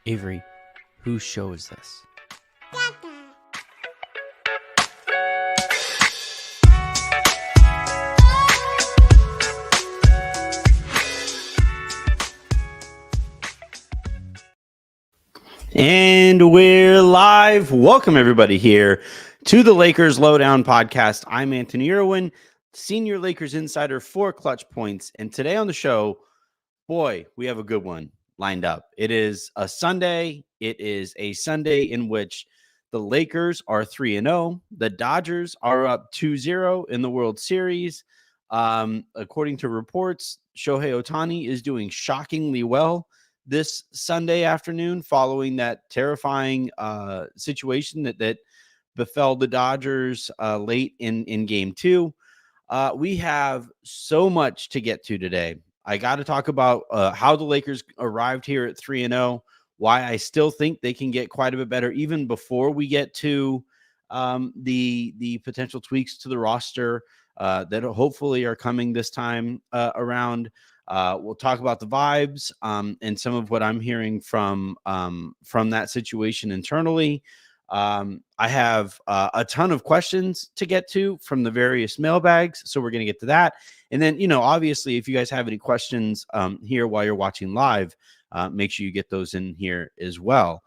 Avery, whose show is this? And we're live. Welcome everybody here to the Lakers Lowdown podcast. I'm Anthony Irwin, Senior Lakers Insider for Clutch Points. And today on the show, boy, we have a good one lined up. It is a Sunday. It is a Sunday in which the Lakers are 3-0. The Dodgers are up 2-0 in the World Series. According to reports, Shohei Ohtani is doing shockingly well this Sunday afternoon following that terrifying situation that befell the Dodgers late in game 2. We have so much to get to today. I got to talk about how the Lakers arrived here at 3-0, why I still think they can get quite a bit better even before we get to the potential tweaks to the roster that hopefully are coming this time around. We'll talk about the vibes and some of what I'm hearing from that situation internally. I have a ton of questions to get to from the various mailbags, so we're going to get to that. And then, obviously, if you guys have any questions here while you're watching live, make sure you get those in here as well.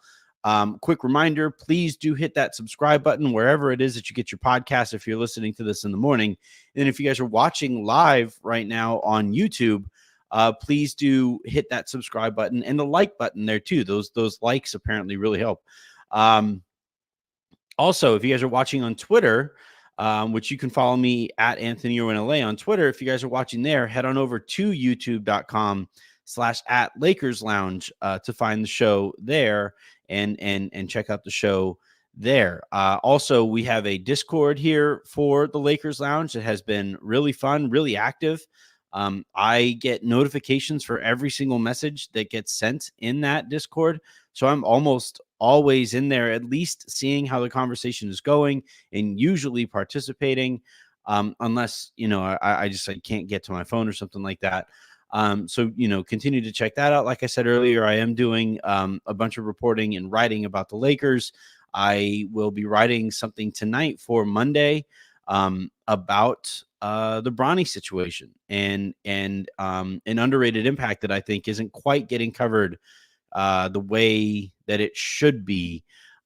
Quick reminder, please do hit that subscribe button wherever it is that you get your podcast if you're listening to this in the morning. And if you guys are watching live right now on YouTube, please do hit that subscribe button and the like button there too. Those likes apparently really help. Also, if you guys are watching on Twitter, which you can follow me at Anthony Irwin LA on Twitter. If you guys are watching there, head on over to youtube.com/@Lakers Lounge to find the show there and check out the show there. Also, we have a Discord here for the Lakers Lounge that has been really fun, really active. I get notifications for every single message that gets sent in that Discord. So I'm almost always in there, at least seeing how the conversation is going and usually participating, unless, I can't get to my phone or something like that. So, continue to check that out. Like I said earlier, I am doing a bunch of reporting and writing about the Lakers. I will be writing something tonight for Monday about the Bronny situation and an underrated impact that I think isn't quite getting covered the way that it should be.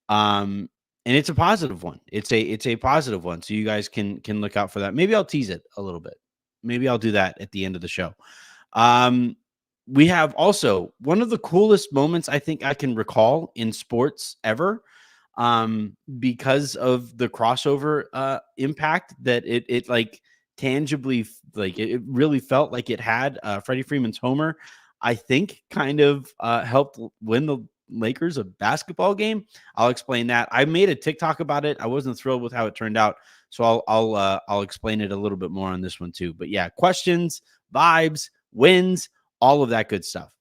And it's a positive one. It's a positive one. So you guys can look out for that. Maybe I'll tease it a little bit. Maybe I'll do that at the end of the show. We have also one of the coolest moments I think I can recall in sports ever, because of the crossover impact that it like tangibly, like it really felt like it had. Freddie Freeman's homer, I think, kind of helped win the Lakers a basketball game. I'll explain that. I made a TikTok about it. I wasn't thrilled with how it turned out, so I'll explain it a little bit more on this one too. But yeah, questions, vibes, wins, all of that good stuff.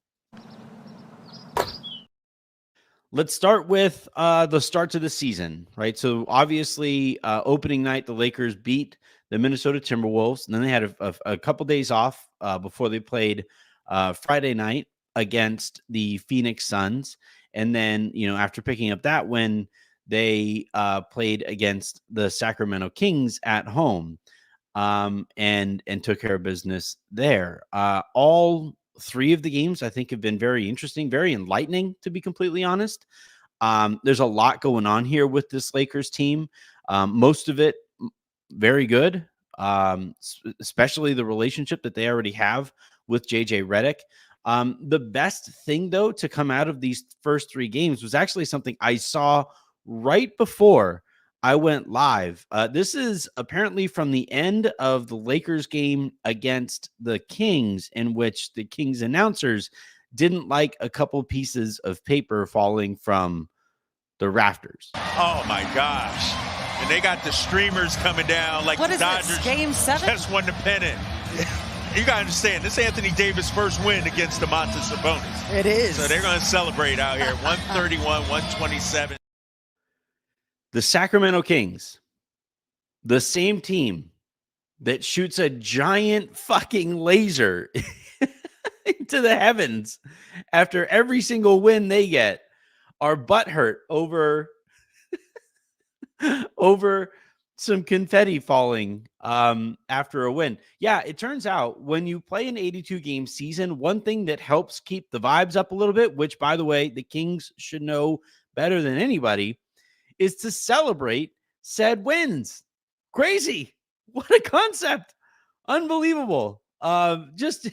Let's start with the start to the season, right? So obviously, opening night, the Lakers beat the Minnesota Timberwolves, and then they had a couple days off before they played Friday night against the Phoenix Suns. And then, after picking up that win, they played against the Sacramento Kings at home and took care of business there. All 3 of the games, I think, have been very interesting, very enlightening, to be completely honest. There's a lot going on here with this Lakers team. Most of it very good, especially the relationship that they already have with JJ Redick. The best thing, though, to come out of these first 3 games was actually something I saw right before I went live. This is apparently from the end of the Lakers game against the Kings, in which the Kings announcers didn't like a couple pieces of paper falling from the rafters. Oh my gosh. And they got the streamers coming down like what the Dodgers. This, game 7? Just won the pennant. You got to understand, this is Anthony Davis' first win against the Domantas Sabonis. It is. So they're going to celebrate out here. 131, 127. The Sacramento Kings, the same team that shoots a giant fucking laser into the heavens after every single win they get, are butthurt over some confetti falling after a win. Yeah, it turns out when you play an 82 game season, one thing that helps keep the vibes up a little bit, which by the way, the Kings should know better than anybody, is to celebrate said wins. Crazy. What a concept. Unbelievable. Just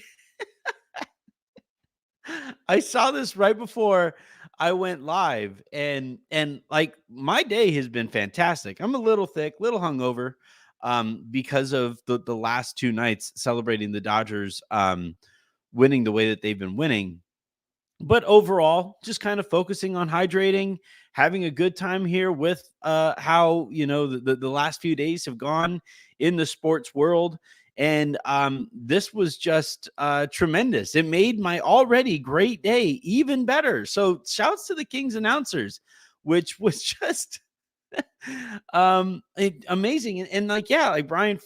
I saw this right before I went live, and like my day has been fantastic. I'm a little thick, little hungover, because of the last two nights celebrating the Dodgers winning the way that they've been winning. But overall, just kind of focusing on hydrating, having a good time here with how the last few days have gone in the sports world. And this was just tremendous. It made my already great day even better. So shouts to the Kings announcers, which was just amazing. And like, yeah, like Brian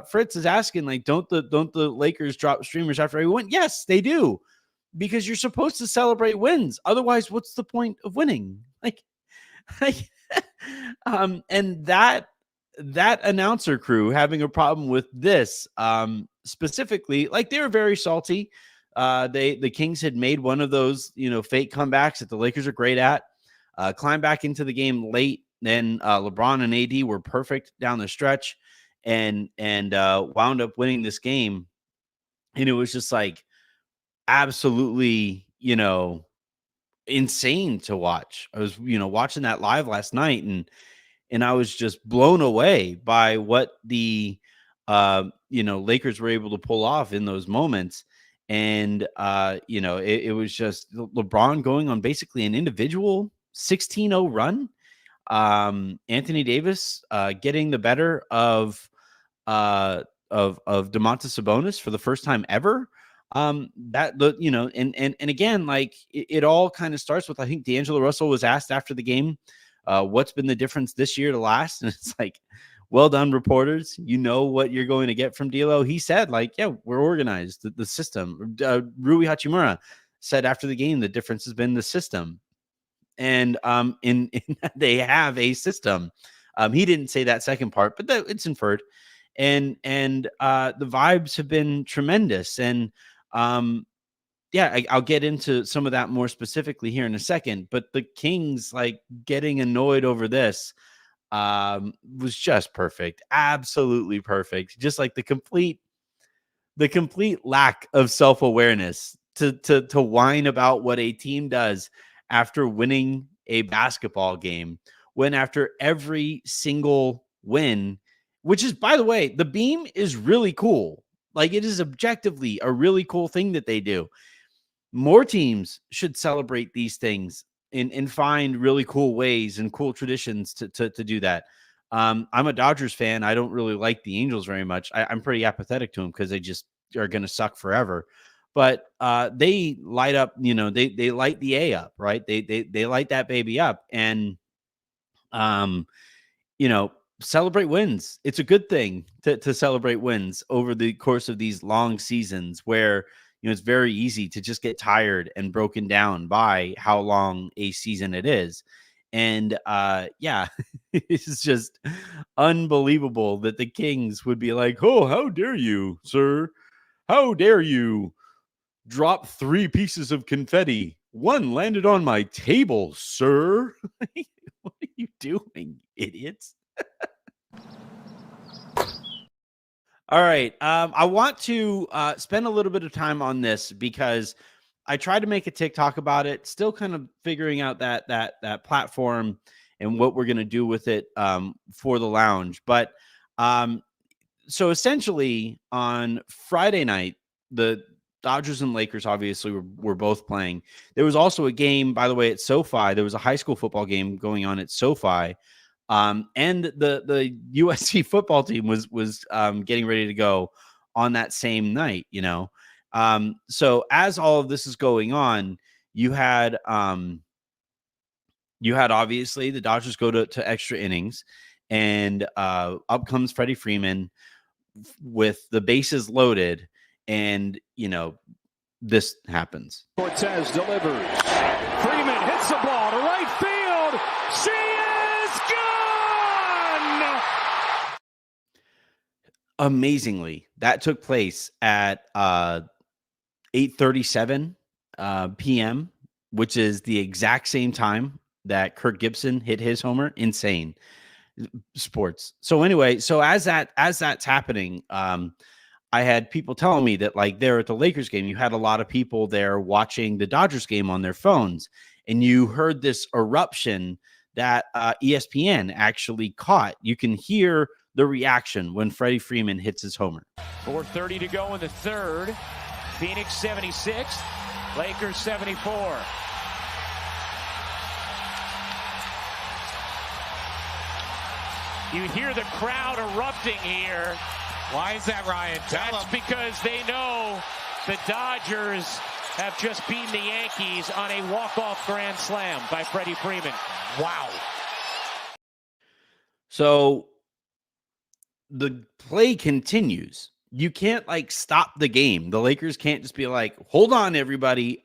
Fritz is asking, like, don't the Lakers drop streamers after every win? Yes, they do, because you're supposed to celebrate wins. Otherwise, what's the point of winning? Like and that announcer crew having a problem with this specifically, like they were very salty. The Kings had made one of those, fake comebacks that the Lakers are great at. Climbed back into the game late. Then LeBron and AD were perfect down the stretch, and wound up winning this game. And it was just like absolutely, insane to watch. I was, watching that live last night, and I was just blown away by what the Lakers were able to pull off in those moments. And it was just LeBron going on basically an individual 16-0 run. Anthony Davis getting the better of Domantas Sabonis for the first time ever. That the and again, like it all kind of starts with, I think D'Angelo Russell was asked after the game, what's been the difference this year to last, and it's like, well done, reporters. You know what you're going to get from D'Lo. He said, like, yeah, we're organized. The system. Rui Hachimura said after the game, the difference has been the system. And in they have a system. He didn't say that second part, but it's inferred. And the vibes have been tremendous. And yeah, I'll get into some of that more specifically here in a second. But the Kings, like, getting annoyed over this was just perfect. Absolutely perfect. Just like the complete lack of self-awareness to whine about what a team does after winning a basketball game, when after every single win, which is, by the way, the beam is really cool. Like, it is objectively a really cool thing that they do. More teams should celebrate these things and find really cool ways and cool traditions to do that. I'm a Dodgers fan. I don't really like the Angels very much. I'm pretty apathetic to them because they just are going to suck forever. But they light up, they light the A up, right? They light that baby up, and celebrate wins. It's a good thing to celebrate wins over the course of these long seasons where, it's very easy to just get tired and broken down by how long a season it is. And yeah, it's just unbelievable that the Kings would be like, oh, how dare you, sir? How dare you drop 3 pieces of confetti? One landed on my table, sir. What are you doing, idiots? All right. I want to spend a little bit of time on this because I tried to make a TikTok about it, still kind of figuring out that platform and what we're going to do with it for the lounge. But so essentially on Friday night, the Dodgers and Lakers obviously were both playing. There was also a game, by the way, at SoFi. There was a high school football game going on at SoFi. And the USC football team was getting ready to go on that same night, So as all of this is going on, you had obviously the Dodgers go to extra innings, and up comes Freddie Freeman with the bases loaded, and this happens. Cortez delivers. Freeman hits the ball to right field. She is gone! Amazingly, that took place at 8:37 p.m., which is the exact same time that Kirk Gibson hit his homer. Insane sports. So anyway, so as that's happening, I had people telling me that, like, there at the Lakers game, you had a lot of people there watching the Dodgers game on their phones, and you heard this eruption that ESPN actually caught. You can hear the reaction when Freddie Freeman hits his homer. 4:30 to go in the third. Phoenix 76, Lakers 74. You hear the crowd erupting here. Why is that, Ryan? That's because they know the Dodgers have just beaten the Yankees on a walk-off grand slam by Freddie Freeman. Wow. So the play continues. You can't, like, stop the game. The Lakers can't just be like, hold on, everybody.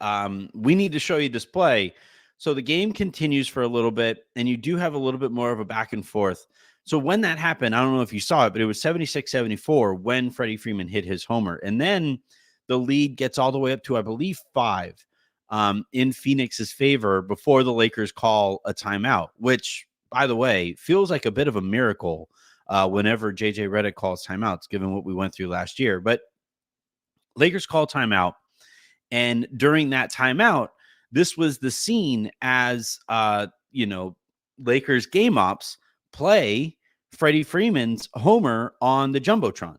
We need to show you this play. So the game continues for a little bit, and you do have a little bit more of a back and forth. So when that happened, I don't know if you saw it, but it was 76-74 when Freddie Freeman hit his homer. And then the lead gets all the way up to, I believe, 5 in Phoenix's favor before the Lakers call a timeout, which, by the way, feels like a bit of a miracle whenever JJ Redick calls timeouts, given what we went through last year. But Lakers call timeout. And during that timeout, this was the scene as, Lakers game ops play Freddie Freeman's homer on the Jumbotron.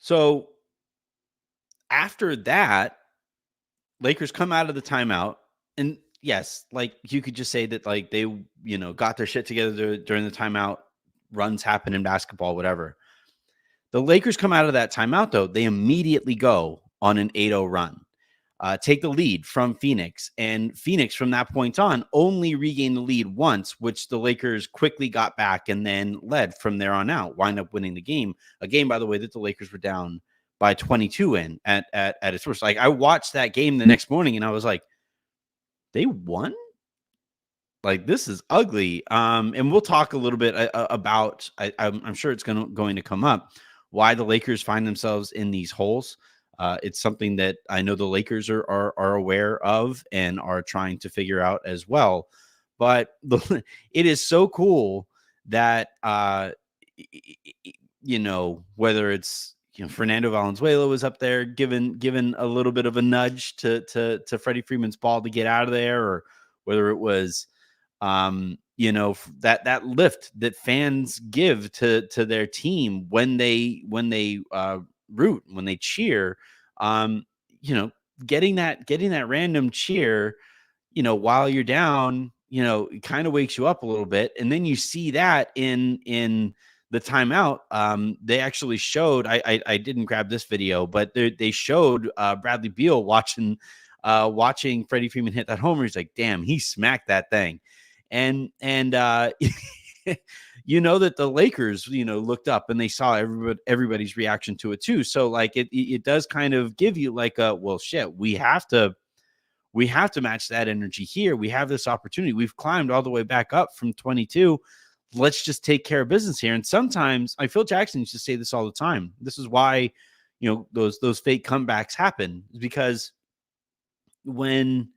So after that, Lakers come out of the timeout, and yes, like, you could just say that, like, they, got their shit together during the timeout. Runs happen in basketball, whatever. The Lakers come out of that timeout, though. They immediately go on an 8-0 run, take the lead from Phoenix. And Phoenix, from that point on, only regained the lead once, which the Lakers quickly got back and then led from there on out, wind up winning the game. A game, by the way, that the Lakers were down by 22 in at its worst. Like, I watched that game the next morning and I was like, they won? Like, this is ugly. And we'll talk a little bit about, I'm sure it's going to come up, why the Lakers find themselves in these holes. It's something that I know the Lakers are aware of and are trying to figure out as well. But it is so cool that, whether it's, Fernando Valenzuela was up there given a little bit of a nudge to Freddie Freeman's ball to get out of there, or whether it was, that lift that fans give to their team when they root, when they cheer, getting that random cheer, while you're down, it kind of wakes you up a little bit. And then you see that in the timeout. They actually showed, I didn't grab this video, but they showed Bradley Beal watching Freddie Freeman hit that homer. He's like, damn, he smacked that thing. And that the Lakers, looked up and they saw everybody's reaction to it too. So, like, it does kind of give you like well, shit, we have to match that energy here. We have this opportunity. We've climbed all the way back up from 22. Let's just take care of business here. And sometimes, Phil Jackson used to say this all the time. This is why, those fake comebacks happen, because when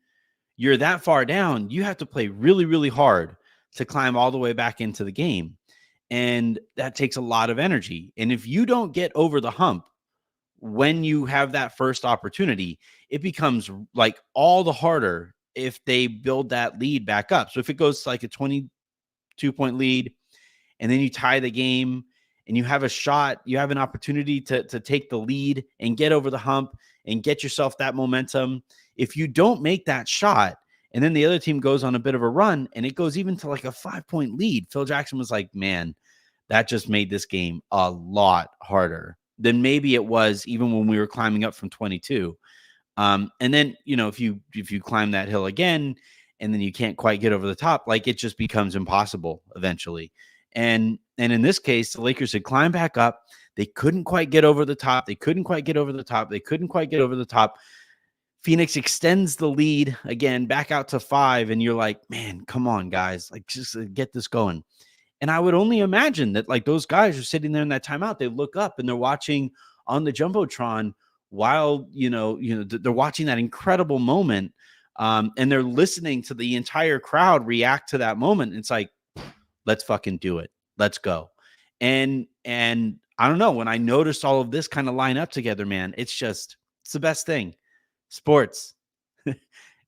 you're that far down, you have to play really, really hard to climb all the way back into the game. And that takes a lot of energy. And if you don't get over the hump when you have that first opportunity, it becomes like all the harder if they build that lead back up. So if it goes like a 22-point lead and then you tie the game and you have a shot, you have an opportunity to take the lead and get over the hump and get yourself that momentum. If you don't make that shot And then the other team goes on a bit of a run, and it goes even to like a 5-point lead. Phil Jackson was like, man, that just made this game a lot harder than maybe it was even when we were climbing up from 22. And then, if you climb that hill again, and then you can't quite get over the top, like it just becomes impossible eventually. And in this case, the Lakers had climbed back up. They couldn't quite get over the top. They couldn't quite get over the top. They couldn't quite get over the top. Phoenix extends the lead again back out to 5. And you're like, man, come on, guys, like just get this going. And I would only imagine that like those guys are sitting there in that timeout. They look up and they're watching on the Jumbotron while, they're watching that incredible moment. And they're listening to the entire crowd react to that moment. It's like, let's fucking do it. Let's go. And I don't know, when I noticed all of this kind of line up together, man, it's the best thing. Sports.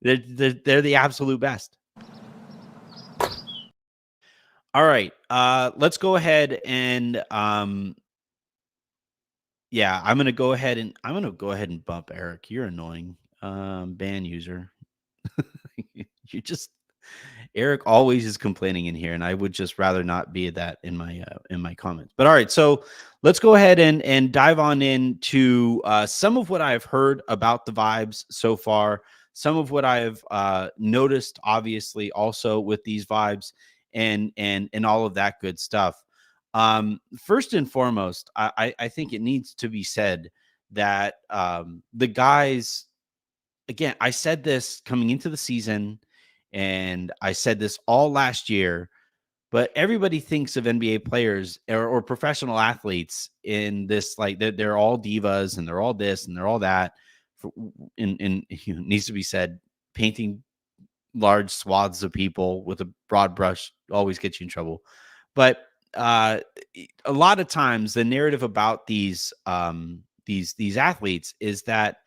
they're the absolute best. All right. Let's go ahead and I'm going to go ahead and bump Eric. You're annoying. Ban user. Eric always is complaining in here, and I would just rather not be that in my comments. But all right, so let's go ahead and dive on into some of what I've heard about the vibes so far, some of what I've noticed, obviously, also with these vibes and all of that good stuff. First and foremost, I think it needs to be said that the guys, again, I said this coming into the season, and I said this all last year, but everybody thinks of NBA players or professional athletes in this, like they're all divas and they're all this and they're all that. Needs to be said, painting large swaths of people with a broad brush always gets you in trouble. But a lot of times the narrative about these athletes is that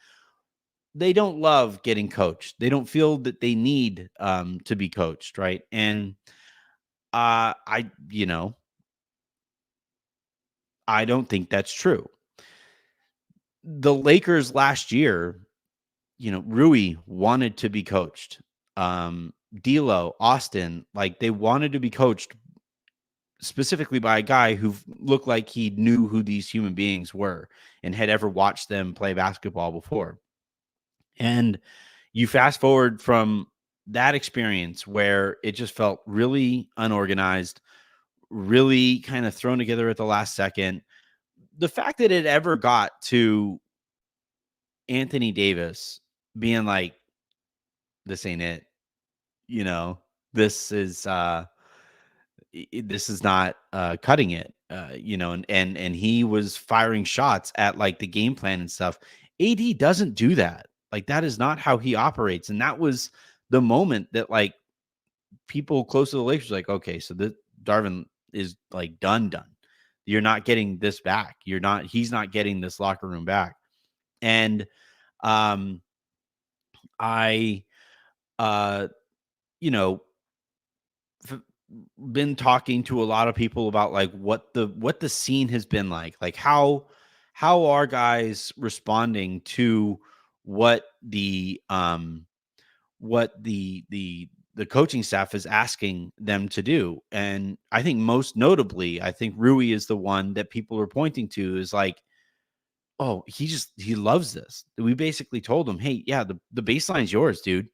they don't love getting coached. They don't feel that they need to be coached, right? And I don't think that's true. The Lakers last year, Rui wanted to be coached. D'Lo, Austin, like they wanted to be coached specifically by a guy who looked like he knew who these human beings were and had ever watched them play basketball before. And you fast forward from that experience where it just felt really unorganized, really kind of thrown together at the last second. The fact that it ever got to Anthony Davis being like, this ain't it, this is not cutting it, and he was firing shots at like the game plan and stuff. AD doesn't do that. Like that is not how he operates. And that was the moment that like people close to the Lakers like, okay, so Darvin is like done. You're not getting this back. He's not getting this locker room back. And been talking to a lot of people about like what the scene has been like how are guys responding to what the coaching staff is asking them to do. And I think most notably, I think Rui is the one that people are pointing to is like, oh, he loves this. We basically told him, hey, yeah, the baseline's yours, dude.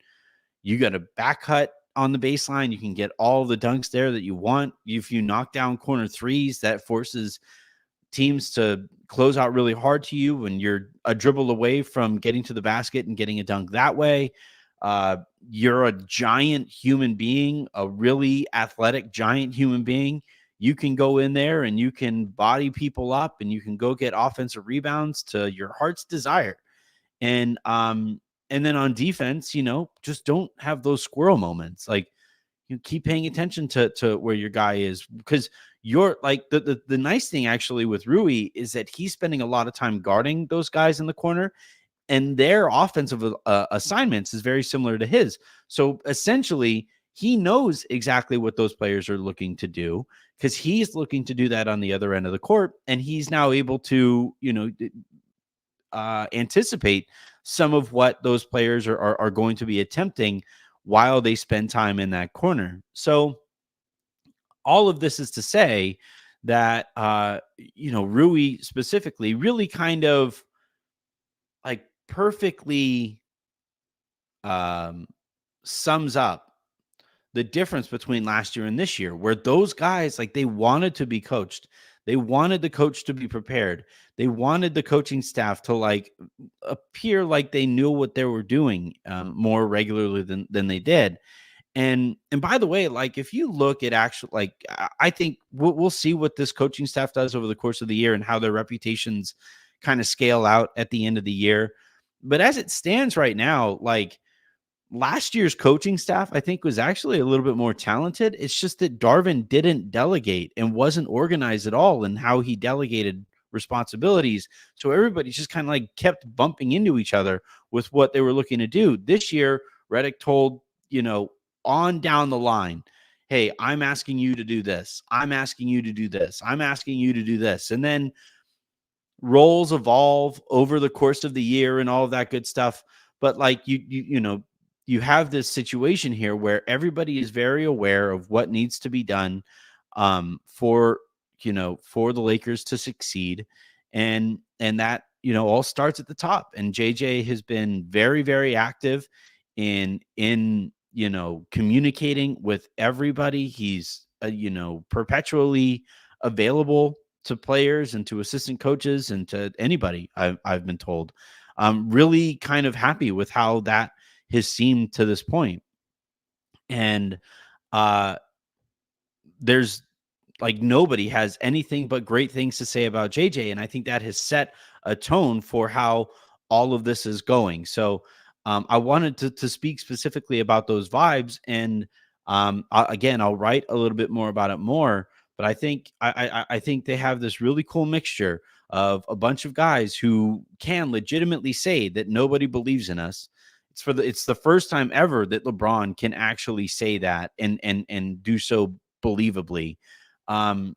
You got a back cut on the baseline. You can get all the dunks there that you want. If you knock down corner threes, that forces teams to close out really hard to you when you're a dribble away from getting to the basket and getting a dunk that way. You're a giant human being, a really athletic giant human being. You can go in there and you can body people up and you can go get offensive rebounds to your heart's desire. And then on defense, just don't have those squirrel moments. Like you keep paying attention to where your guy is, because you're like the nice thing actually with Rui is that he's spending a lot of time guarding those guys in the corner, and their offensive assignments is very similar to his. So essentially, he knows exactly what those players are looking to do because he's looking to do that on the other end of the court, and he's now able to, anticipate some of what those players are going to be attempting while they spend time in that corner. So all of this is to say that, Rui specifically really kind of like perfectly um, sums up the difference between last year and this year, where those guys, like, they wanted to be coached. They wanted the coach to be prepared. They wanted the coaching staff to like appear like they knew what they were doing more regularly than they did. And by the way, like, if you look at actual, like, I think we'll see what this coaching staff does over the course of the year and how their reputations kind of scale out at the end of the year. But as it stands right now, like, last year's coaching staff, I think, was actually a little bit more talented. It's just that Darvin didn't delegate and wasn't organized at all in how he delegated responsibilities. So everybody just kind of like kept bumping into each other with what they were looking to do. This year, Reddick told, on down the line, hey, I'm asking you to do this. I'm asking you to do this. I'm asking you to do this. And then roles evolve over the course of the year and all of that good stuff. But like you have this situation here where everybody is very aware of what needs to be done for the Lakers to succeed, and that all starts at the top. And JJ has been very, very active in communicating with everybody. He's perpetually available to players and to assistant coaches and to anybody. I've been told. I'm really kind of happy with how that has seemed to this point. And there's like nobody has anything but great things to say about JJ. And I think that has set a tone for how all of this is going. So I wanted to speak specifically about those vibes. And again, I'll write a little bit more about it more. But I think I think they have this really cool mixture of a bunch of guys who can legitimately say that nobody believes in us. It's the first time ever that LeBron can actually say that and do so believably.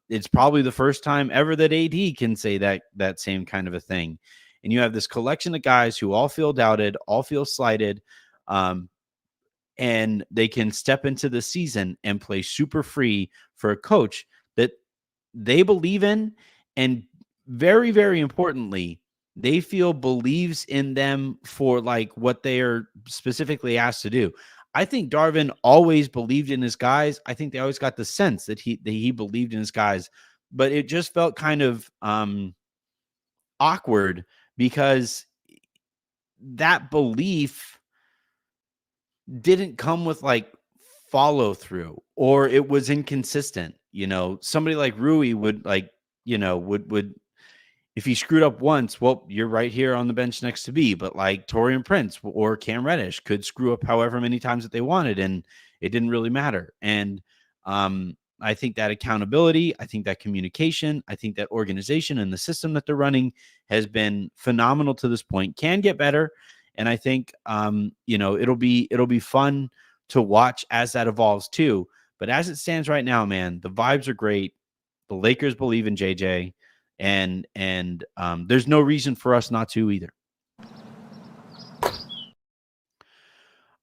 It's probably the first time ever that AD can say that same kind of a thing. And you have this collection of guys who all feel doubted, all feel slighted, and they can step into the season and play super free for a coach that they believe in, and very, very importantly, they feel believes in them for like what they are specifically asked to do. I think Darvin always believed in his guys. I think they always got the sense that he believed in his guys, but it just felt kind of awkward because that belief didn't come with like follow through, or it was inconsistent. Somebody like Rui would like, would if he screwed up once, well, you're right here on the bench next to me. But like Taurean Prince or Cam Reddish could screw up however many times that they wanted, and it didn't really matter. And I think that accountability, I think that communication, I think that organization and the system that they're running has been phenomenal to this point. Can get better, and I think it'll be fun to watch as that evolves too. But as it stands right now, man, the vibes are great. The Lakers believe in JJ. And there's no reason for us not to either.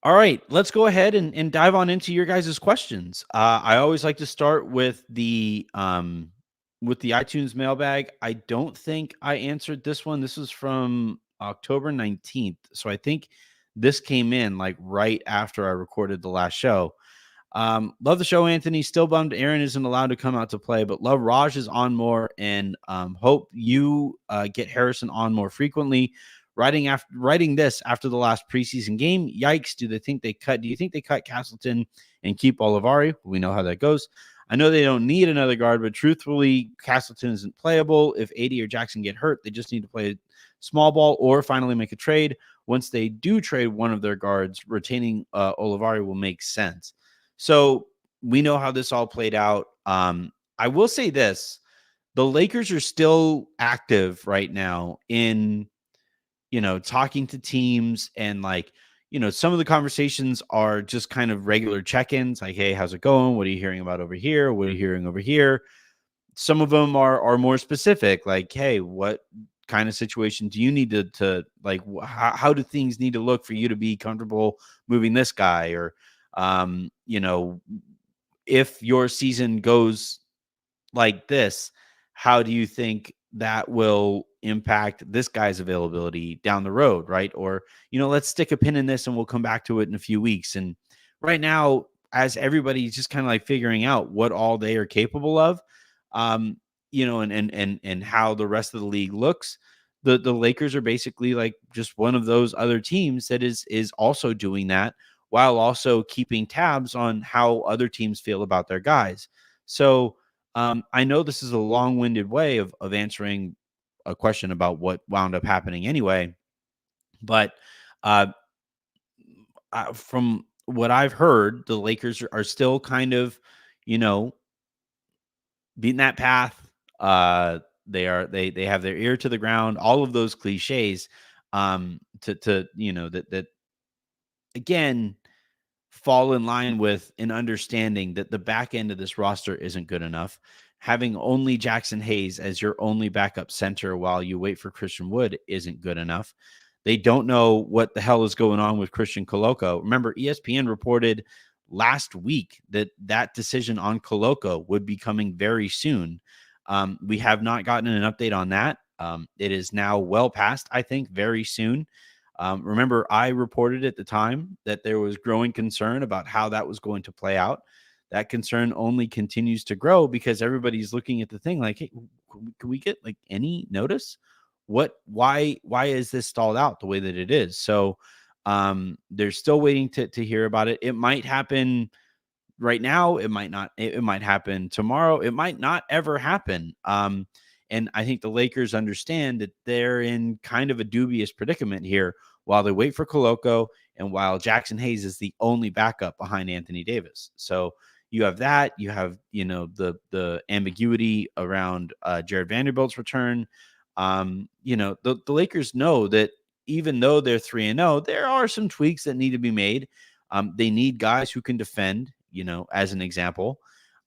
All right, let's go ahead and dive on into your guys' questions. I always like to start with the iTunes mailbag. I don't think I answered this one. This was from October 19th. So I think this came in like right after I recorded the last show. Love the show, Anthony. Still bummed Aaron isn't allowed to come out to play, but love Raj is on more, and hope you get Harrison on more frequently. Writing this after the last preseason game. Yikes! Do you think they cut Castleton and keep Olivari? We know how that goes. I know they don't need another guard, but truthfully, Castleton isn't playable. If AD or Jackson get hurt, they just need to play small ball or finally make a trade. Once they do trade one of their guards, retaining Olivari will make sense. So we know how this all played out. I will say this. The Lakers are still active right now in, talking to teams, and like, some of the conversations are just kind of regular check-ins. Like, hey, how's it going? What are you hearing about over here? What are you hearing over here? Some of them are more specific. Like, hey, what kind of situation do you need to like, how do things need to look for you to be comfortable moving this guy? Or You know, if your season goes like this, how do you think that will impact this guy's availability down the road, right? Or, let's stick a pin in this and we'll come back to it in a few weeks. And right now, as everybody's just kind of like figuring out what all they are capable of, um, and how the rest of the league looks, the Lakers are basically like just one of those other teams that is also doing that while also keeping tabs on how other teams feel about their guys. So I know this is a long-winded way of answering a question about what wound up happening anyway, but uh, from what I've heard, the Lakers are still kind of, you know, beating that path. They have their ear to the ground. All of those cliches, that again fall in line with an understanding that the back end of this roster isn't good enough. Having only Jackson Hayes as your only backup center while you wait for Christian Wood isn't good enough. They don't know what the hell is going on with Christian Coloco. Remember, ESPN reported last week that decision on Coloco would be coming very soon. We have not gotten an update on that. It is now well past, I think, very soon. Remember, I reported at the time that there was growing concern about how that was going to play out. That concern only continues to grow because everybody's looking at the thing like, hey, can we get like any notice? Why is this stalled out the way that it is? So they're still waiting to hear about it. It might happen right now. It might not. It might happen tomorrow. It might not ever happen. And I think the Lakers understand that they're in kind of a dubious predicament here while they wait for Coloco and while Jackson Hayes is the only backup behind Anthony Davis. So you have that. You have, the ambiguity around Jared Vanderbilt's return. The Lakers know that even though they're 3-0, there are some tweaks that need to be made. They need guys who can defend, as an example.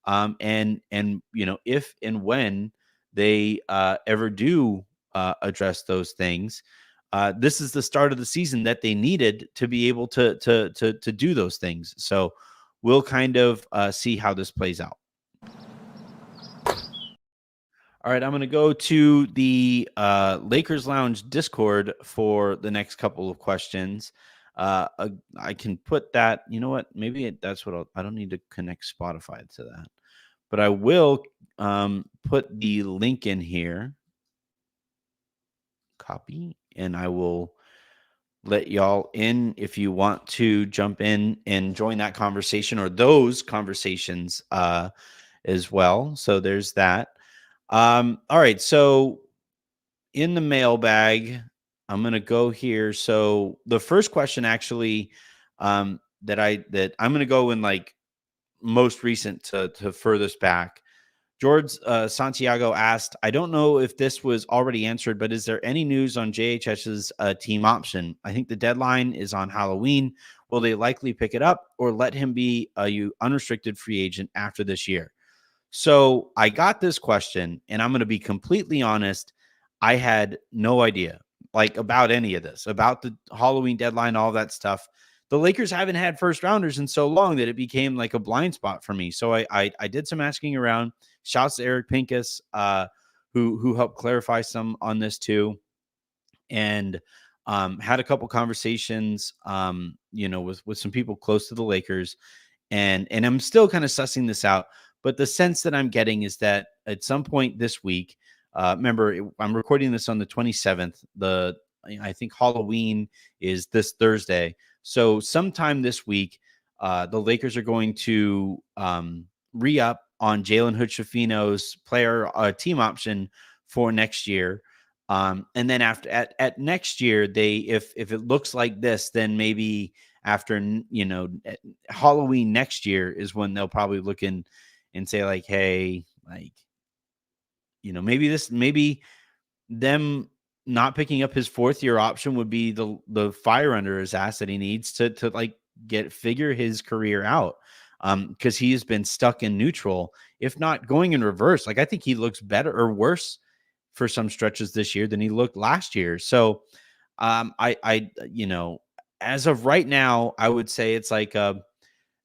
And if and when they ever do address those things, this is the start of the season that they needed to be able to do those things. So we'll kind of see how this plays out. All right, I'm going to go to the Lakers Lounge Discord for the next couple of questions. I can put that. You know what? Maybe that's what I don't need to connect Spotify to that, but I will put the link in here. Copy, and I will let y'all in if you want to jump in and join that conversation or those conversations as well. So there's that. All right. So in the mailbag, I'm going to go here. So the first question actually that I'm going to go in like most recent to furthest back. George Santiago asked, I don't know if this was already answered, but is there any news on JHS's team option? I think the deadline is on Halloween. Will they likely pick it up or let him be a unrestricted free agent after this year? So I got this question, and I'm going to be completely honest. I had no idea about any of this, about the Halloween deadline, all that stuff. The Lakers haven't had first rounders in so long that it became like a blind spot for me. So I did some asking around. Shouts to Eric Pincus, who helped clarify some on this too, and had a couple conversations, with some people close to the Lakers, and I'm still kind of sussing this out. But the sense that I'm getting is that at some point this week, remember, I'm recording this on the 27th. I think Halloween is this Thursday. So sometime this week, the Lakers are going to re-up on Jalen Hood-Schifino's player team option for next year. And then after at next year, if it looks like this, then maybe after Halloween next year is when they'll probably look in and say like, hey, maybe them not picking up his fourth year option would be the fire under his ass that he needs to figure his career out. Because he has been stuck in neutral, if not going in reverse. I think he looks better or worse for some stretches this year than he looked last year. So as of right now, I would say it's like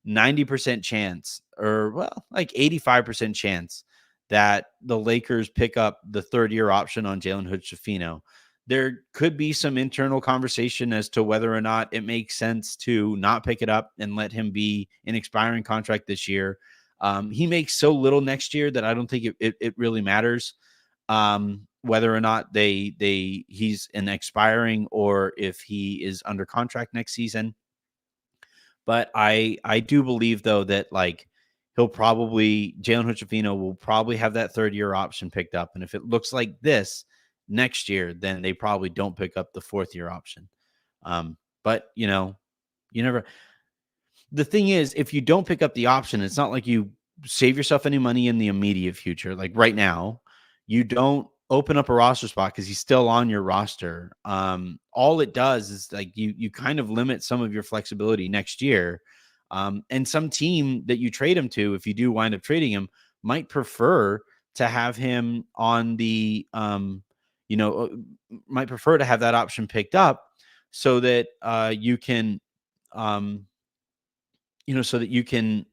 90% chance, or well, like 85% chance that the Lakers pick up the third-year option on Jalen Hood-Schifino. There could be some internal conversation as to whether or not it makes sense to not pick it up and let him be an expiring contract this year. He makes so little next year that I don't think it really matters whether or not he's an expiring or if he is under contract next season. But I do believe though that like Jalen Hood-Schifino will probably have that third-year option picked up, and if it looks like this next year, then they probably don't pick up the fourth-year option. But you never. The thing is, if you don't pick up the option, it's not like you save yourself any money in the immediate future. Like right now, you don't open up a roster spot because he's still on your roster. All it does is like you kind of limit some of your flexibility next year. And some team that you trade him to, if you do wind up trading him, might prefer to have him on the, might prefer to have that option picked up so that you can, so that you can,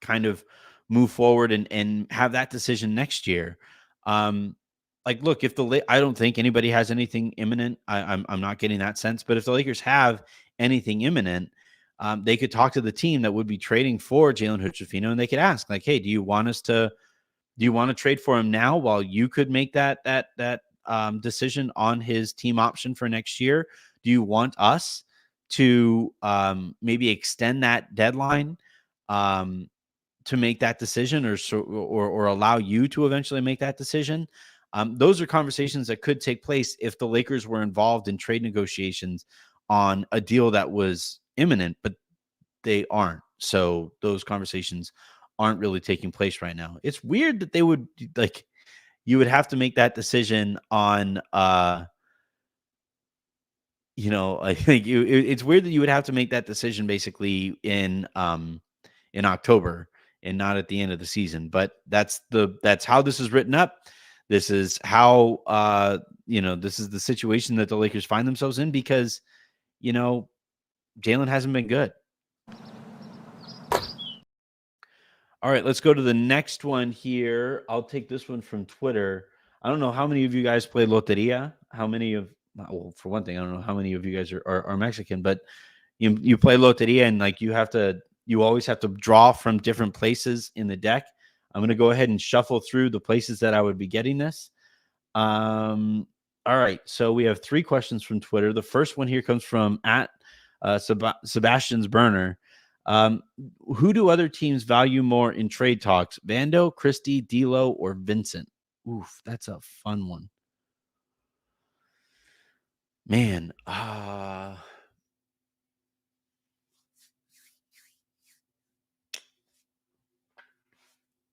kind of move forward and have that decision next year. Like, look, I don't think anybody has anything imminent. I'm not getting that sense, but if the Lakers have anything imminent, they could talk to the team that would be trading for Jalen Hood-Schifino, and they could ask, like, hey, do you want to trade for him now while you could make that decision on his team option for next year? Do you want us to maybe extend that deadline to make that decision, or allow you to eventually make that decision? Those are conversations that could take place if the Lakers were involved in trade negotiations on a deal that was imminent, but they aren't. So those conversations aren't really taking place right now. It's weird that they would you would have to make that decision on, I think it's weird that you would have to make that decision basically in October and not at the end of the season. But that's how this is written up. This is how, this is the situation that the Lakers find themselves in because, Jalen hasn't been good. All right, let's go to the next one here. I'll take this one from Twitter. I don't know how many of you guys play Loteria. Well, for one thing, I don't know how many of you guys are Mexican, but you play Loteria and like you always have to draw from different places in the deck. I'm going to go ahead and shuffle through the places that I would be getting this. All right, so we have 3 questions from Twitter. The first one here comes from at Sebastian's Burner. Who do other teams value more in trade talks? Vando, Christie, D'Lo, or Vincent? Oof, that's a fun one. Man, that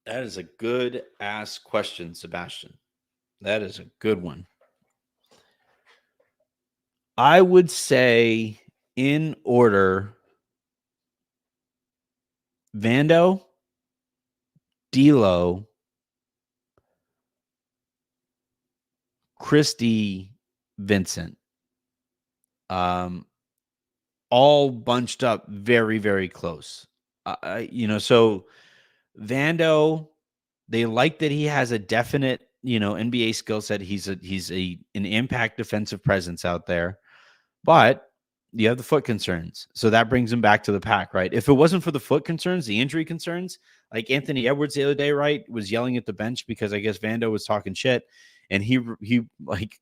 is a good ass question, Sebastian. That is a good one. I would say in order, Vando, D'Lo, Christie, Vincent. All bunched up very, very close. So Vando, they like that he has a definite, NBA skill set. He's an impact defensive presence out there, but you have the foot concerns. So that brings him back to the pack, right? If it wasn't for the foot concerns, the injury concerns, like Anthony Edwards the other day, right, was yelling at the bench because I guess Vando was talking shit, and he like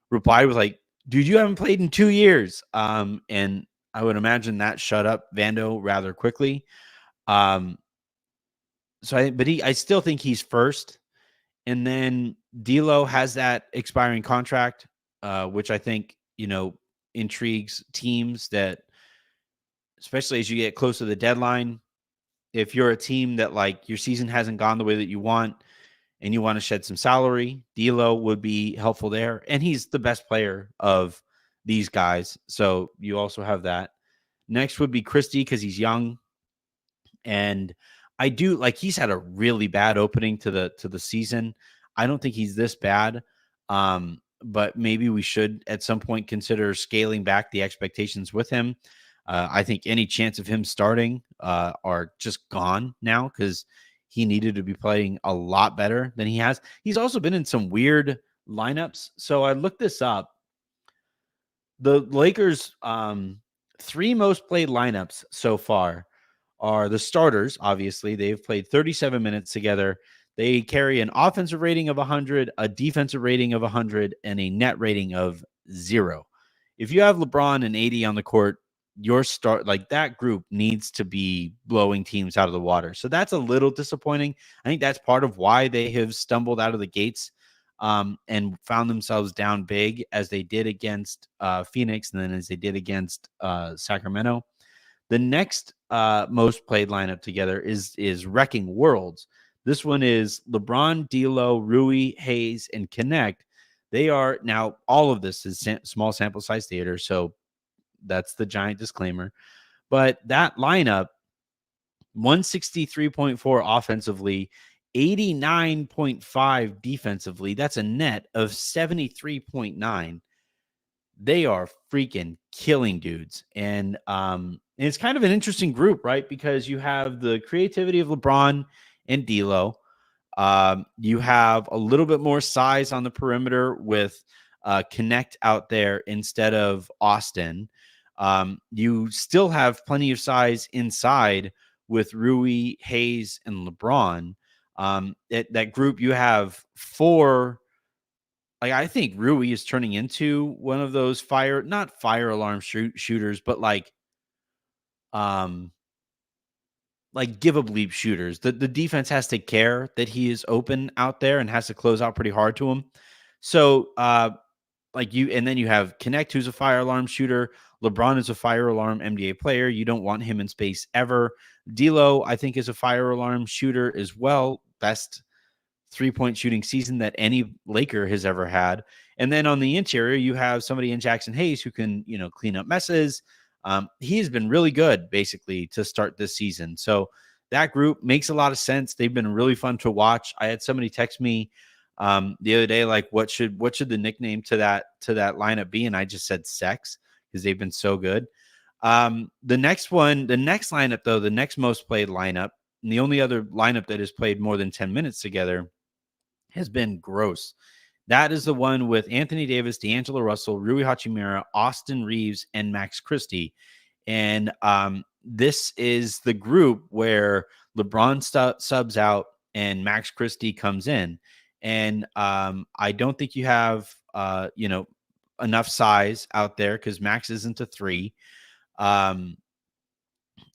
replied with like, dude, you haven't played in 2 years. And I would imagine that shut up Vando rather quickly. I still think he's first. And then D'Lo has that expiring contract, which I think, intrigues teams that, especially as you get close to the deadline, if you're a team that like your season hasn't gone the way that you want and you want to shed some salary, D'Lo would be helpful there. And he's the best player of these guys. So you also have that. Next would be Christie because he's young. And I do like he's had a really bad opening to the season. I don't think he's this bad. But maybe we should at some point consider scaling back the expectations with him. I think any chance of him starting are just gone now because he needed to be playing a lot better than he has. He's also been in some weird lineups. So I looked this up. The Lakers' 3 most played lineups so far are the starters. Obviously, they've played 37 minutes together. They carry an offensive rating of 100, a defensive rating of 100, and a net rating of 0. If you have LeBron and AD on the court, your start like that group needs to be blowing teams out of the water. So that's a little disappointing. I think that's part of why they have stumbled out of the gates and found themselves down big as they did against Phoenix and then as they did against Sacramento. The next most played lineup together is Wrecking Worlds. This one is LeBron, D'Lo, Rui, Hayes, and Connect. They are now all of this is small sample size theater, so that's the giant disclaimer. But that lineup, 163.4 offensively, 89.5 defensively. That's a net of 73.9. They are freaking killing dudes. And it's kind of an interesting group, right? Because you have the creativity of LeBron and D'Lo. You have a little bit more size on the perimeter with Connect out there instead of Austin. You still have plenty of size inside with Rui, Hayes, and LeBron. That group, you have 4. Like, I think Rui is turning into one of those not fire alarm shooters, but like give a bleep shooters. The defense has to care that he is open out there and has to close out pretty hard to him. So, and then you have Connect, who's a fire alarm shooter. LeBron is a fire alarm NBA player. You don't want him in space ever. D'Lo, I think, is a fire alarm shooter as well. Best 3-point shooting season that any Laker has ever had. And then on the interior, you have somebody in Jackson Hayes who can, clean up messes. He's been really good basically to start this season. So that group makes a lot of sense. They've been really fun to watch. I had somebody text me the other day, like, what should the nickname to that lineup be? And I just said sex because they've been so good. The next lineup though, the next most played lineup, and the only other lineup that has played more than 10 minutes together has been gross. That is the one with Anthony Davis, D'Angelo Russell, Rui Hachimura, Austin Reeves, and Max Christie. And this is the group where LeBron subs out and Max Christie comes in. And I don't think you have, enough size out there because Max isn't a 3.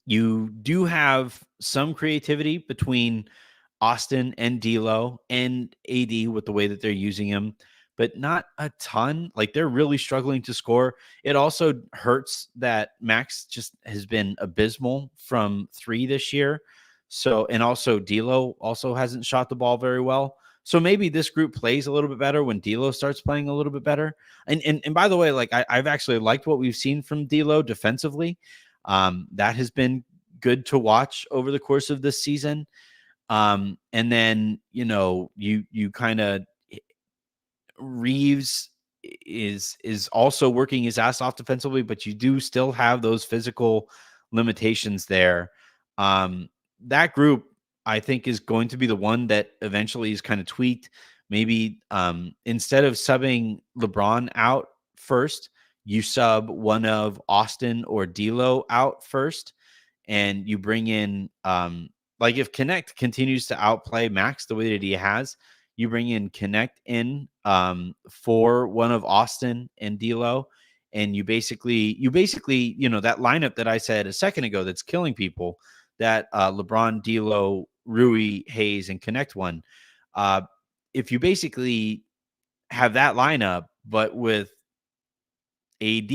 You do have some creativity between Austin and D'Lo and AD with the way that they're using him, but not a ton. Like, they're really struggling to score. It also hurts that Max just has been abysmal from 3 this year. So, and also D'Lo also hasn't shot the ball very well. So maybe this group plays a little bit better when D'Lo starts playing a little bit better. And by the way, like I've actually liked what we've seen from D'Lo defensively. That has been good to watch over the course of this season. And then, you kind of Reeves is also working his ass off defensively, but you do still have those physical limitations there. That group, I think, is going to be the one that eventually is kind of tweaked. Maybe instead of subbing LeBron out first, you sub one of Austin or D'Lo out first, and you bring in like if Connect continues to outplay Max the way that he has, you bring in Connect in for one of Austin and D'Lo, and you basically that lineup that I said a second ago that's killing people, that LeBron, D'Lo, Rui, Hayes, and Connect one. If you basically have that lineup, but with AD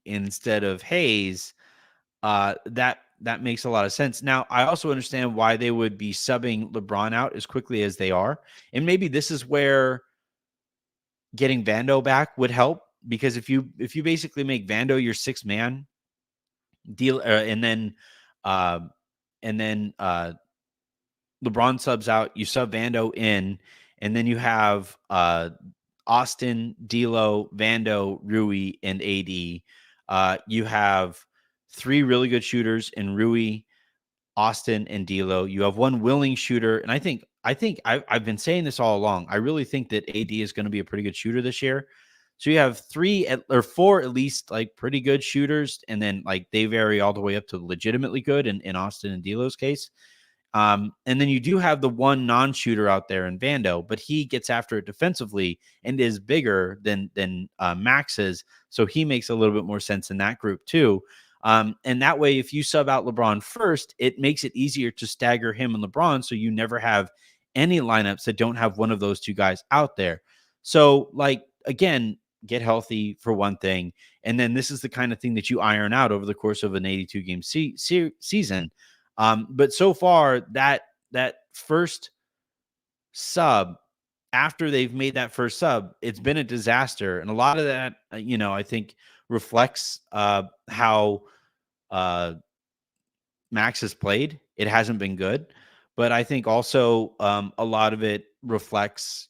instead of Hayes, that makes a lot of sense. Now, I also understand why they would be subbing LeBron out as quickly as they are. And maybe this is where getting Vando back would help, because if you basically make Vando your 6th man deal, and then LeBron subs out, you sub Vando in, and then you have Austin, D'Lo, Vando, Rui, and AD. You have three really good shooters in Rui, Austin, and D'Lo. You have one willing shooter, and I think I've been saying this all along. I really think that AD is going to be a pretty good shooter this year. So you have four at least like pretty good shooters, and then like they vary all the way up to legitimately good in Austin and D'Lo's case. And then you do have the one non-shooter out there in Vando, but he gets after it defensively and is bigger than Max is, so he makes a little bit more sense in that group too. And that way, if you sub out LeBron first, it makes it easier to stagger him and LeBron, so you never have any lineups that don't have one of those two guys out there. So, like, again, get healthy for one thing, and then this is the kind of thing that you iron out over the course of an 82-game season. But so far, that first sub, after they've made that first sub, it's been a disaster, and a lot of that, I think reflects how Max has played. It hasn't been good, but I think also a lot of it reflects,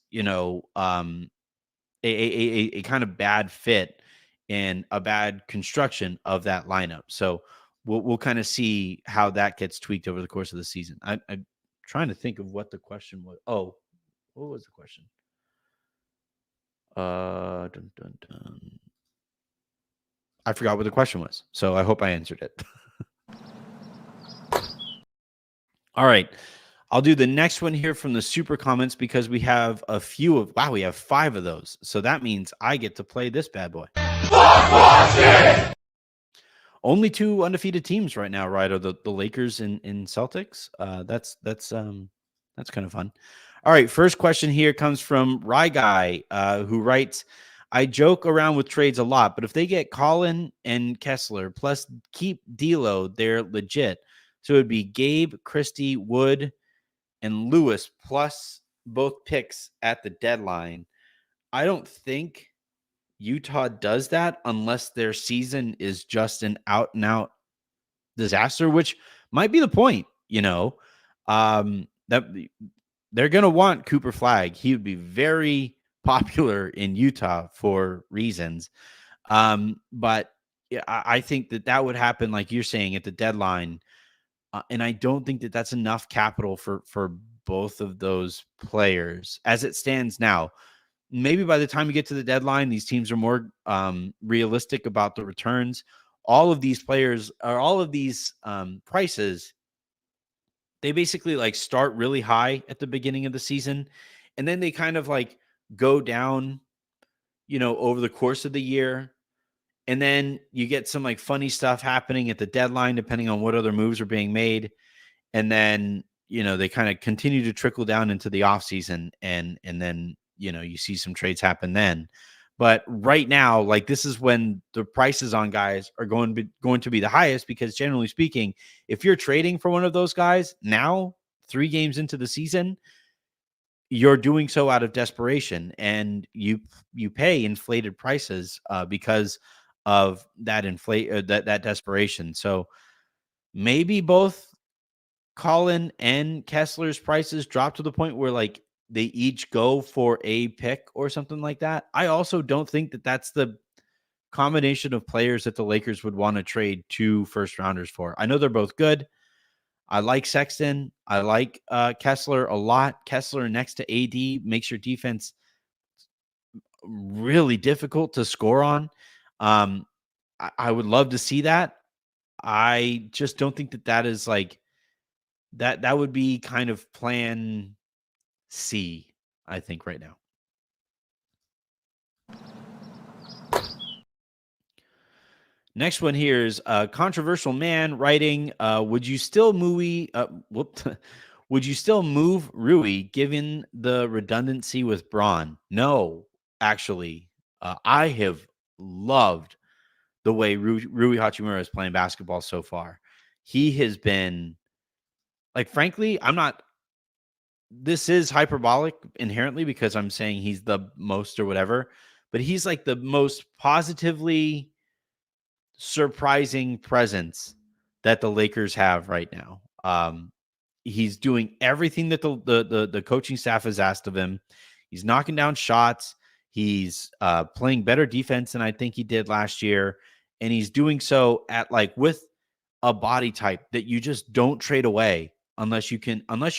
a kind of bad fit and a bad construction of that lineup. So we'll kind of see how that gets tweaked over the course of the season. I'm trying to think of what the question was. Oh, what was the question? Dun, dun, dun. I forgot what the question was, so I hope I answered it. All right. I'll do the next one here from the super comments because we have we have 5 of those. So that means I get to play this bad boy. Only 2 undefeated teams right now, right? Are the Lakers and Celtics. That's kind of fun. All right. First question here comes from Rye Guy, who writes, I joke around with trades a lot, but if they get Colin and Kessler plus keep D'Lo, they're legit. So it would be Gabe, Christie, Wood, and Lewis plus both picks at the deadline. I don't think Utah does that unless their season is just an out and out disaster, which might be the point, that they're going to want Cooper Flagg. He would be very popular in Utah for reasons. But I think that would happen, like you're saying, at the deadline. And I don't think that that's enough capital for both of those players as it stands now. Maybe by the time you get to the deadline, these teams are more realistic about the returns. All of these players or all of these prices, they basically like start really high at the beginning of the season, and then they kind of like go down, over the course of the year. And then you get some like funny stuff happening at the deadline, depending on what other moves are being made. And then, they kind of continue to trickle down into the offseason. And then, you see some trades happen then. But right now, like this is when the prices on guys are going to be the highest, because generally speaking, if you're trading for one of those guys now, 3 games into the season, you're doing so out of desperation, and you pay inflated prices because of that that desperation. So maybe both Colin and Kessler's prices drop to the point where like they each go for a pick or something like that. I also don't think that that's the combination of players that the Lakers would want to trade 2 first rounders for. I know they're both good. I like Sexton. I like Kessler a lot. Kessler next to AD makes your defense really difficult to score on. I would love to see that. I just don't think that is like that would be kind of plan C, I think, right now. Next one here is a controversial man writing, would you still would you still move Rui given the redundancy with Braun? No, actually. I have loved the way Rui Hachimura is playing basketball so far. He has been, like, frankly, this is hyperbolic inherently because I'm saying he's the most or whatever, but he's like the most positively surprising presence that the Lakers have right now. He's doing everything that the coaching staff has asked of him. He's knocking down shots. He's playing better defense than I think he did last year. And he's doing so at like with a body type that you just don't trade away unless you're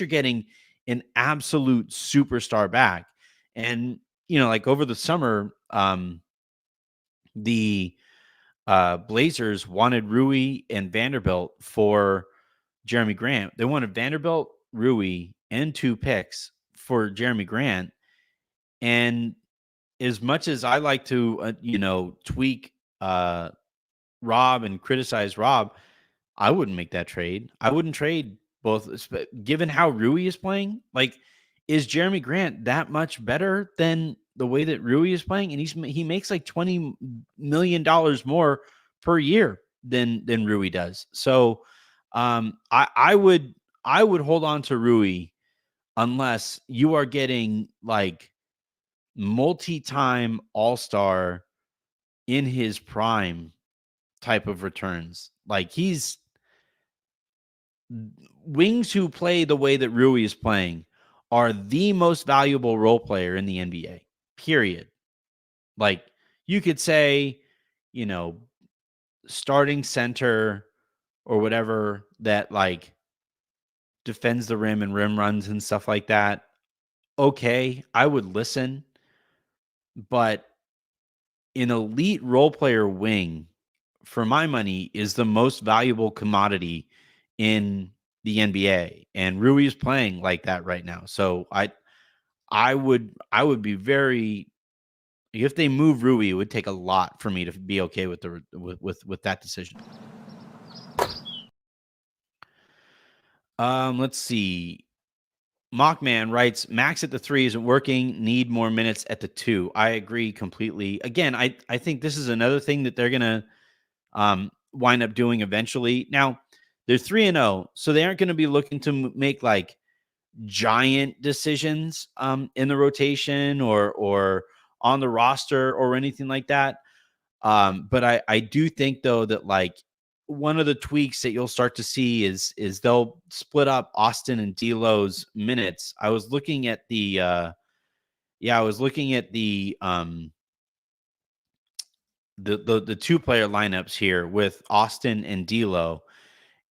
getting an absolute superstar back. And, like over the summer, the Blazers wanted Rui and Vanderbilt for Jeremy Grant. They wanted Vanderbilt, Rui, and 2 picks for Jeremy Grant. And as much as I like to, tweak Rob and criticize Rob, I wouldn't make that trade. I wouldn't trade both, given how Rui is playing. Like, is Jeremy Grant that much better than the way that Rui is playing? And he makes like $20 million more per year than Rui does. So, I would hold on to Rui unless you are getting like multi-time all-star in his prime type of returns. Like, he's wings who play the way that Rui is playing are the most valuable role player in the NBA, period. Like, you could say, starting center or whatever that like defends the rim and rim runs and stuff like that. Okay, I would listen, but an elite role player wing, for my money, is the most valuable commodity in the NBA, and Rui is playing like that right now. So I would be very, if they move Rui, it would take a lot for me to be okay with with that decision. Let's see. Mockman writes, Max at the 3 isn't working. Need more minutes at the 2. I agree completely. Again, I think this is another thing that they're gonna wind up doing eventually. Now, they're 3-0, so they aren't going to be looking to make like giant decisions in the rotation or on the roster or anything like that. But I do think though that like one of the tweaks that you'll start to see is they'll split up Austin and D'Lo's minutes. I was looking at the the 2-player lineups here with Austin and D'Lo.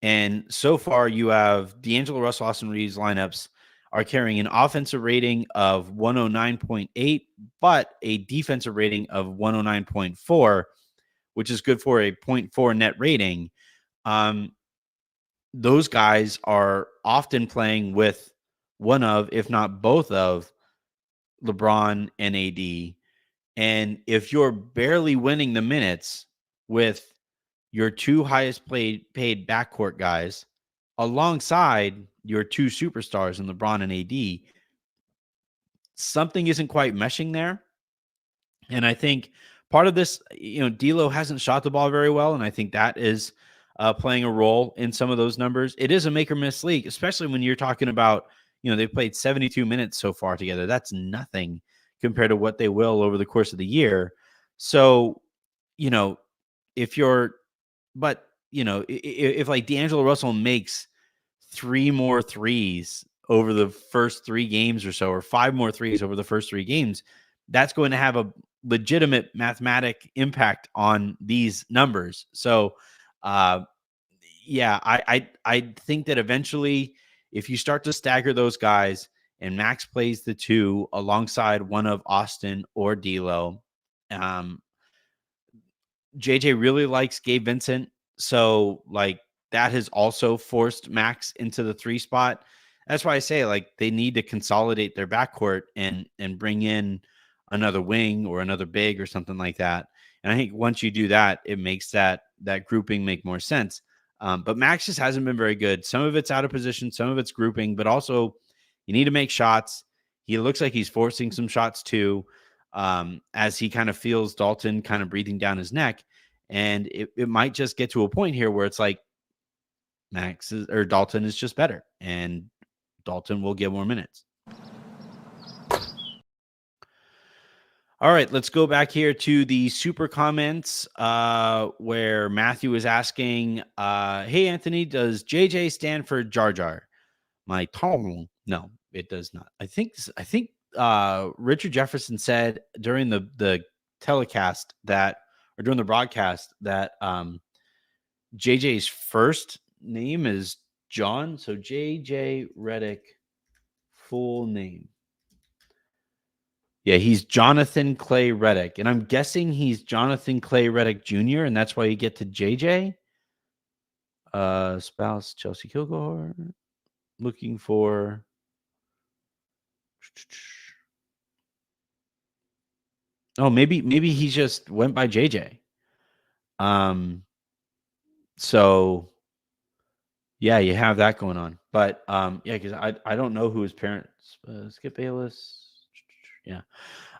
And so far you have D'Angelo Russell, Austin Reeves lineups are carrying an offensive rating of 109.8, but a defensive rating of 109.4, which is good for a 0.4 net rating. Those guys are often playing with one of, if not both of, LeBron and AD. And if you're barely winning the minutes with your 2 highest paid backcourt guys alongside your 2 superstars in LeBron and AD, something isn't quite meshing there. And I think part of this, D'Lo hasn't shot the ball very well, and I think that is playing a role in some of those numbers. It is a make or miss league, especially when you're talking about, they've played 72 minutes so far together. That's nothing compared to what they will over the course of the year. So, if like D'Angelo Russell makes 3 more threes over the first 3 games or so, or 5 more threes over the first 3 games, that's going to have a legitimate mathematic impact on these numbers. So, I think that eventually, if you start to stagger those guys and Max plays the 2 alongside one of Austin or D'Lo, JJ really likes Gabe Vincent. So like that has also forced Max into the 3 spot. That's why I say like they need to consolidate their backcourt and bring in another wing or another big or something like that. And I think once you do that, it makes that grouping make more sense. But Max just hasn't been very good. Some of it's out of position, some of it's grouping, but also you need to make shots. He looks like he's forcing some shots too, as he kind of feels Dalton kind of breathing down his neck. And it might just get to a point here where it's like Dalton is just better, and Dalton will get more minutes. All right, let's go back here to the super comments where Matthew is asking, hey, Anthony, does JJ stand for Jar Jar? My tongue? No, it does not. I think Richard Jefferson said during the telecast that, or during the broadcast, that JJ's first name is John. So JJ Redick, full name. Yeah, he's Jonathan Clay Redick. And I'm guessing he's Jonathan Clay Redick Jr., and that's why you get to JJ. Spouse Chelsea Kilgore. Looking for. Oh, maybe he just went by JJ. So yeah, you have that going on. But yeah, because I don't know who his parents. Skip Bayless. Yeah.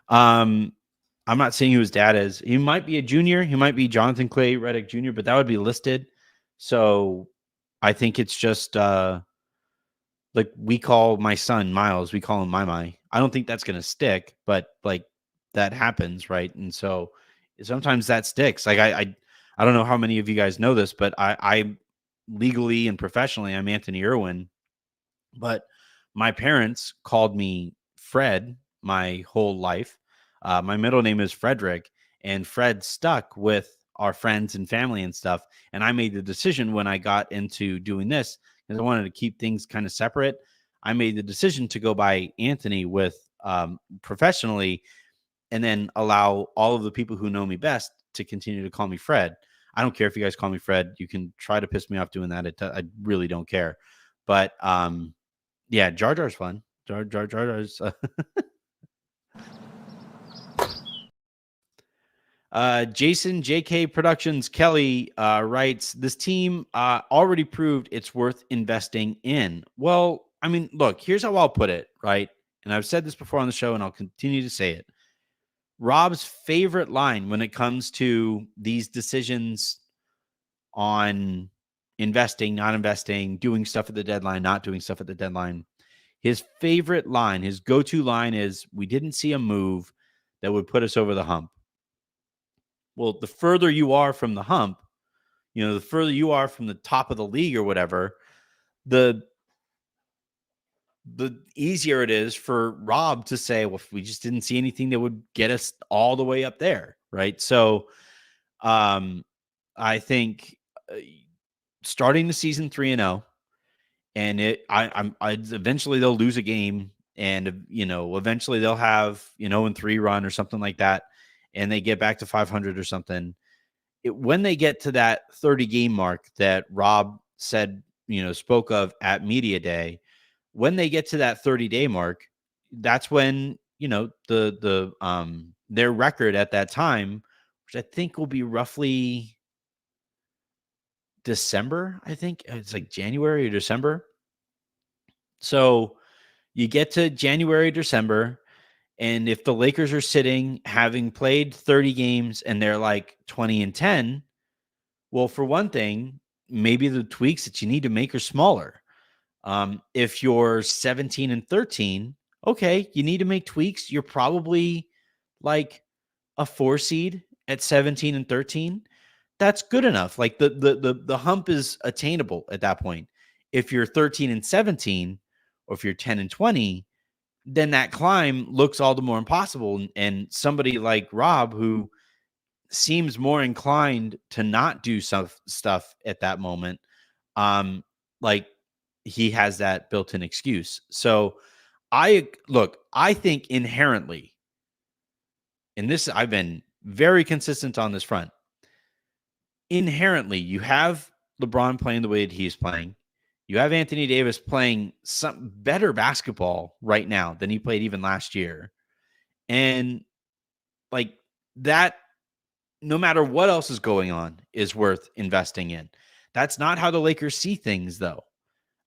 I'm not saying who his dad is. He might be a junior. He might be Jonathan Clay Redick Jr., but that would be listed. So I think it's just like we call my son Miles, we call him My. I don't think that's gonna stick, but like that happens, right? And so sometimes that sticks. Like I don't know how many of you guys know this, but I legally and professionally I'm Anthony Irwin, but my parents called me Fred my whole life. My middle name is Frederick, and Fred stuck with our friends and family and stuff. And I made the decision when I got into doing this, because I wanted to keep things kind of separate. I made the decision to go by Anthony with professionally, and then allow all of the people who know me best to continue to call me Fred. I don't care if you guys call me Fred. You can try to piss me off doing that. I really don't care. But yeah, Jar Jar's fun. Jar Jar's. Jason JK Productions Kelly writes, this team already proved it's worth investing in. Well, I mean, look, here's how I'll put it, right? And I've said this before on the show, and I'll continue to say it. Rob's favorite line when it comes to these decisions on investing, not investing, doing stuff at the deadline, not doing stuff at the deadline, his favorite line, his go-to line is, we didn't see a move that would put us over the hump. Well, the further you are from the hump, the further you are from the top of the league or whatever, the easier it is for Rob to say, well, if we just didn't see anything that would get us all the way up there, right? So I think starting the season 3-0, and eventually they'll lose a game, and eventually they'll have 0-3 run or something like that, and they get back to 500 or something. When they get to that 30 game mark that Rob said, spoke of at Media Day, when they get to that 30-day mark, that's when their record at that time, which I think will be roughly December. I think it's like January or December. So you get to January, December, and if the Lakers are sitting, having played 30 games, and they're like 20-10, well, for one thing, maybe the tweaks that you need to make are smaller. If you're 17-13, okay, you need to make tweaks. You're probably like a 4 seed at 17-13. That's good enough. Like the hump is attainable at that point. If you're 13-17, or if you're 10-20, then that climb looks all the more impossible. And somebody like Rob, who seems more inclined to not do some stuff at that moment, like he has that built-in excuse. So I think inherently, and this, I've been very consistent on this front, inherently you have LeBron playing the way that he's playing. You have Anthony Davis playing some better basketball right now than he played even last year. And like that, no matter what else is going on, is worth investing in. That's not how the Lakers see things, though.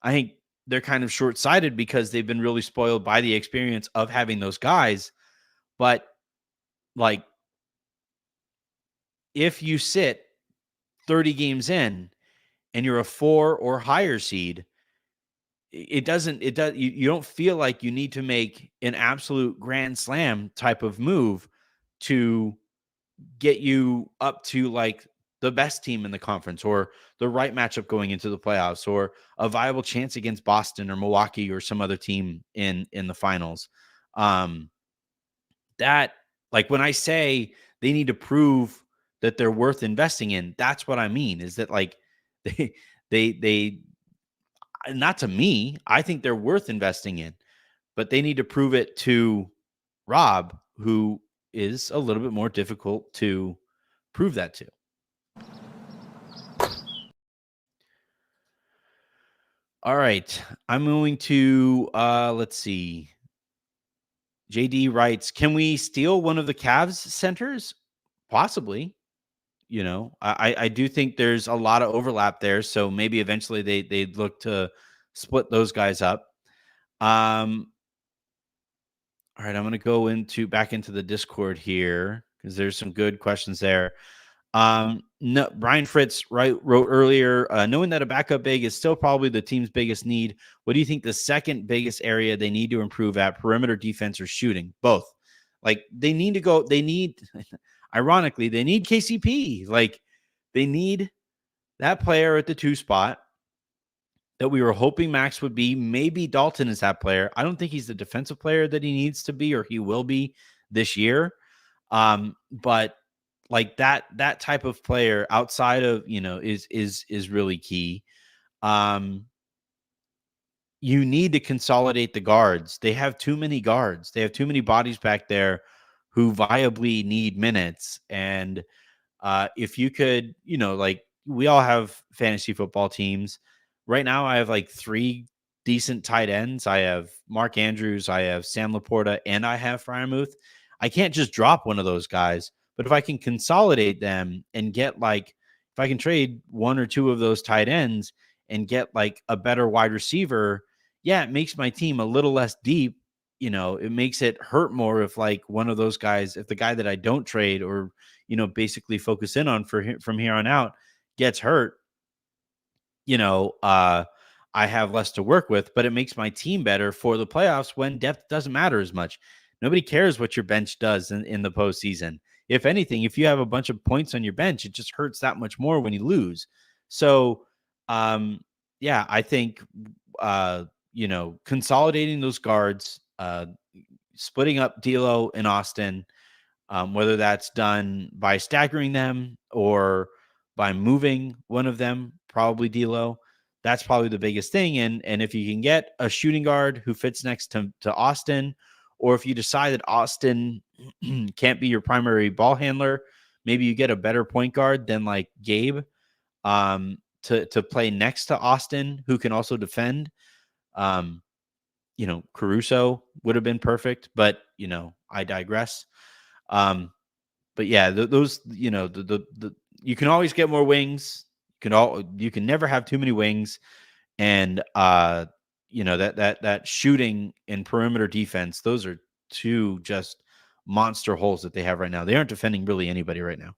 I think they're kind of short-sighted because they've been really spoiled by the experience of having those guys. But like, if you sit 30 games in and you're a 4 or higher seed, you don't feel like you need to make an absolute grand slam type of move to get you up to like the best team in the conference, or the right matchup going into the playoffs, or a viable chance against Boston or Milwaukee or some other team in the finals. That, like, when I say they need to prove that they're worth investing in, that's what I mean, is that like They not to me, I think they're worth investing in, but they need to prove it to Rob, who is a little bit more difficult to prove that to. All right. I'm going to let's see. JD writes, can we steal one of the Cavs centers? Possibly. You know, I do think there's a lot of overlap there. So maybe eventually they'd look to split those guys up. All right, I'm going to go back into the Discord here because there's some good questions there. No, Brian Fritz wrote earlier, knowing that a backup big is still probably the team's biggest need. What do you think the second biggest area they need to improve at? Perimeter defense or shooting? Both. Like they need to go. They need, ironically, they need KCP. Like they need that player at the 2 spot that we were hoping Max would be. Maybe Dalton is that player. I don't think he's the defensive player that he needs to be or he will be this year. But like that type of player outside of, is really key. You need to consolidate the guards. They have too many guards. They have too many bodies back there who viably need minutes. And if you could, like we all have fantasy football teams. Right now, I have like 3 decent tight ends. I have Mark Andrews, I have Sam Laporta, and I have Freiermuth. I can't just drop one of those guys, but if I can consolidate them and get if I can trade 1 or 2 of those tight ends and get like a better wide receiver, yeah, it makes my team a little less deep. It makes it hurt more if like one of those guys, if the guy that I don't trade or, basically focus in on from here on out gets hurt. I have less to work with, but it makes my team better for the playoffs when depth doesn't matter as much. Nobody cares what your bench does in the postseason. If anything, if you have a bunch of points on your bench, it just hurts that much more when you lose. So, yeah, I think, consolidating those guards, splitting up D'Lo and Austin, whether that's done by staggering them or by moving one of them, probably D'Lo. That's probably the biggest thing. And if you can get a shooting guard who fits next to Austin, or if you decide that Austin can't be your primary ball handler, maybe you get a better point guard than like Gabe to play next to Austin, who can also defend. Caruso would have been perfect, but I digress. But yeah, those, you can always get more wings. You can never have too many wings. And, that shooting and perimeter defense, those are 2 just monster holes that they have right now. They aren't defending really anybody right now.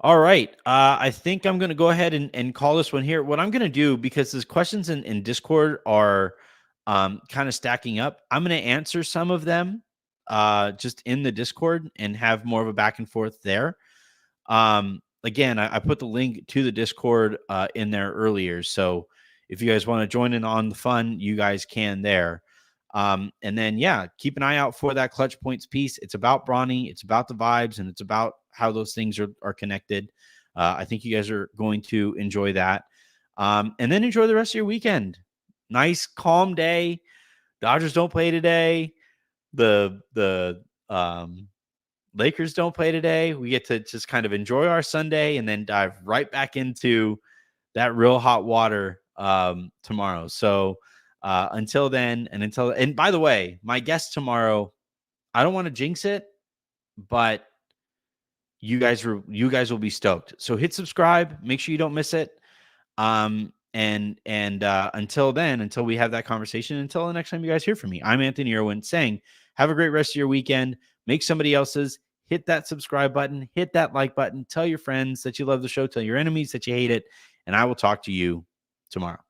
All right. I think I'm going to go ahead and call this one here. What I'm going to do, because these questions in Discord are kind of stacking up, I'm going to answer some of them just in the Discord and have more of a back and forth there. Again, I put the link to the Discord in there earlier. So if you guys want to join in on the fun, you guys can there. And then, yeah, keep an eye out for that clutch points piece. It's about Bronny. It's about the vibes, and it's about how those things are connected. I think you guys are going to enjoy that. And then enjoy the rest of your weekend. Nice, calm day. Dodgers don't play today. The Lakers don't play today. We get to just kind of enjoy our Sunday and then dive right back into that real hot water tomorrow. So until then, and by the way, my guest tomorrow, I don't want to jinx it, but you guys will be stoked. So hit subscribe, make sure you don't miss it. And until then, until we have that conversation, until the next time you guys hear from me, I'm Anthony Irwin saying, have a great rest of your weekend. Make somebody else's. Hit that subscribe button, hit that like button, tell your friends that you love the show, tell your enemies that you hate it, and I will talk to you tomorrow.